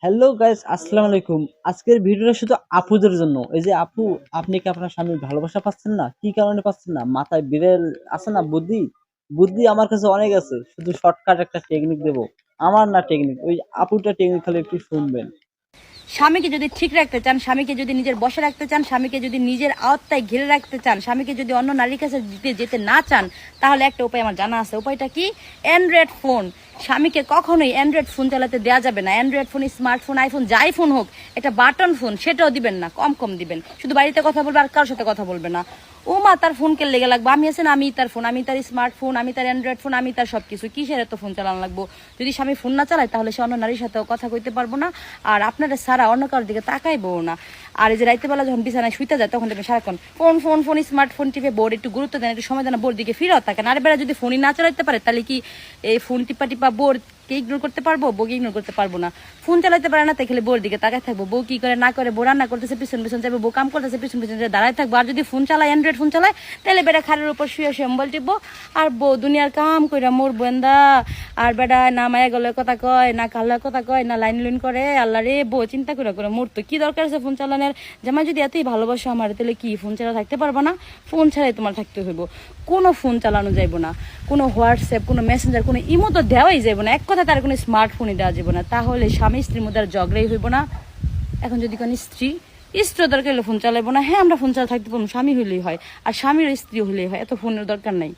Hello guys, আসসালামু আলাইকুম। আজকের ভিডিওটা শুধু আপুদের জন্য। এই যে আপু, আপনি কি আপনার স্বামীর ভালোবাসা পাচ্ছেন না? কি কারণে পাচ্ছেন না? মাথায় বিড়েল আছে না বুদ্ধি? বুদ্ধি আমার কাছে অনেক আছে। শুধু শর্টকাট একটা টেকনিক দেবো। আমার না টেকনিক, ওই আপুটা টেকনিক খালি একটু শুনবেন। স্বামীকে যদি ঠিক রাখতে চান, স্বামীকে যদি নিজের বশে রাখতে চান, স্বামীকে যদি নিজের আওতায় ঘিরে রাখতে চান, স্বামীকে যদি অন্য নারীর কাছে দিতে যেতে না চান, তাহলে একটা উপায় আমার জানা আছে। উপায়টা কি? Android phone. স্বামীকে কখনোই অ্যান্ড্রয়েড ফোন চালাতে দেওয়া যাবে না। অ্যান্ড্রয়েড ফোন, স্মার্টফোন, আইফোন, যাই ফোন হোক, একটা বাটন ফোন, সেটাও দিবেন না, কম কম দিবেন। শুধু বাড়িতে কথা বলবে, আর কারোর সাথে কথা বলবে না। ও মা, তার ফোন কে লেগে লাগবে? আমি আছেন, আমি তার ফোন, আমি তার স্মার্টফোন, আমি তার অ্যান্ড্রয়েড ফোন, আমি তার সবকিছু। কিসের এত ফোন চালানো লাগবো? যদি স্বামী ফোন না চালায়, তাহলে সে অন্য নারীর সাথেও কথা কইতে পারবো না, আর আপনারা সারা অন্য কারোর দিকে তাকাইবো না। আর এই যে রাইতে বেলা যখন বিছানায় শুইতে যায়, তখন দেখবেন সারাক্ষণ ফোন ফোন ফোন, স্মার্টফোন টিপে। বোর্ড একটু গুরুত্ব দেন, একটু সময় দেন, বোর্ড দিকে ফিরেও থাকেন। আর বেলা যদি ফোনই না চালাইতে পারে, তাহলে কি এই ফোন টিপা টিপা বোর্ড কে ইগনোর করতে পারবো? বউকে ইগনোর করতে পারবো না। ফোন চালাইতে পারে না, তাই খেলে বউর দিকে তাকায় থাকবো। বউ কি করে না করে, বউ রান্না করতেছে পিছন পিছন যাবে, বউ কাম করতেছে পিছন পিছন দাঁড়ায় থাকবো। আর যদি ফোন চালায়, অ্যান্ড্রয়েড ফোন চালায়, তাহলে বেটা খালের উপর শুয়ে শুয়ে মোবাইল টিপবো, আর বউ দুনিয়ার কাম কইরা মরবো এন্দা। আর বেটা না মায়া গলের কথা কয়, না কাল্লার কথা কয়, না লাইন লুইন করে। আল্লাহ রে, বউ চিন্তা করে করে মরতো। কি দরকার আছে ফোন চালানোর? জামাই যদি এতই ভালোবাসো আমার, তাহলে কি ফোন ছাড়া থাকতে পারবো না? ফোন ছাড়াই তোমার থাকতে হইব। কোনো ফোন চালানো যাইব না, কোনো হোয়াটসঅ্যাপ, কোনো মেসেঞ্জার, কোনো ইমো তো দেওয়াই যাইব না। এক কথা, তার কোনো স্মার্টফোনই দেওয়া যাবে না। তাহলে স্বামী স্ত্রীর মধ্যে আর ঝগড়াই হইব না। এখন যদি কোনো স্ত্রী দরকার হলে ফোন চালাইবো না। হ্যাঁ, আমরা ফোন চালা থাকতে পারবো, স্বামী হইলেই হয়। আর স্বামীর স্ত্রী হইলেই হয়, এত ফোনের দরকার নাই।